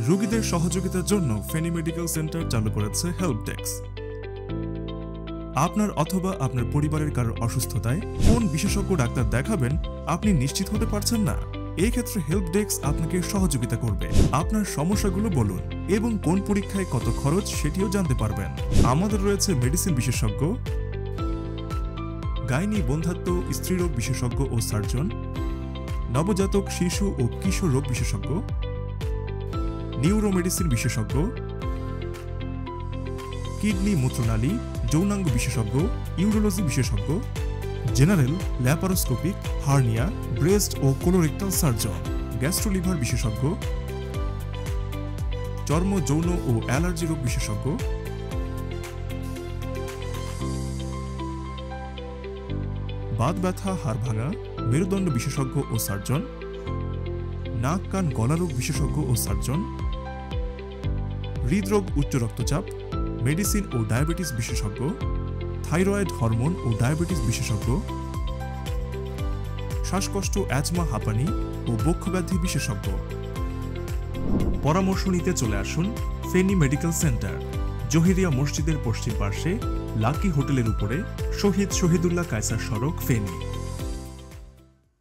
রোগীদের সহযোগিতার জন্য ফেনী মেডিকেল সেন্টার চালু করেছে হেল্প ডেস্ক। আপনার অথবা আপনার পরিবারের কারোর অসুস্থতায় কোন বিশেষজ্ঞ ডাক্তার দেখাবেন আপনি নিশ্চিত হতে পারছেন না? এই ক্ষেত্রে হেল্প ডেস্ক আপনাকে সহযোগিতা করবে। আপনার সমস্যাগুলো বলুন এবং কোন পরীক্ষায় কত খরচ সেটিও জানতে পারবেন। আমাদের রয়েছে মেডিসিন বিশেষজ্ঞ, গাইনি বন্ধ্যাত্ব স্ত্রীরোগ বিশেষজ্ঞ ও সার্জন, নবজাতক শিশু ও কিশোর রোগ বিশেষজ্ঞ, নিউরোমেডিসিন বিশেষজ্ঞ, কিডনি মূত্রনালী যৌনাঙ্গ বিশেষজ্ঞ, ইউরোলজি বিশেষজ্ঞ, জেনারেল, ল্যাপারোস্কোপিক, হার্নিয়া, ব্রেস্ট ও কোলোরেক্টাল সার্জন, গ্যাস্ট্রোলিভার বিশেষজ্ঞ, চর্ম, যৌন ও অ্যালার্জি রোগ বিশেষজ্ঞ, বাত ব্যথা, হাড় ভাঙা, মেরুদণ্ড বিশেষজ্ঞ ও সার্জন, নাক কান গলা রোগ বিশেষজ্ঞ ও সার্জন, হৃদরোগ, উচ্চ রক্তচাপ, মেডিসিন ও ডায়াবেটিস বিশেষজ্ঞ, থাইরয়েড, হরমোন ও ডায়াবেটিস বিশেষজ্ঞ, শ্বাসকষ্ট, অ্যাজমা, হাঁপানি ও বক্ষব্যাধি বিশেষজ্ঞ। পরামর্শ নিতে চলে আসুন ফেনী মেডিকেল সেন্টার, জহিরিয়া মসজিদের পশ্চিম পার্শ্বে, লাকি হোটেলের উপরে, শহীদ শহীদুল্লাহ কায়সার সড়ক, ফেনী।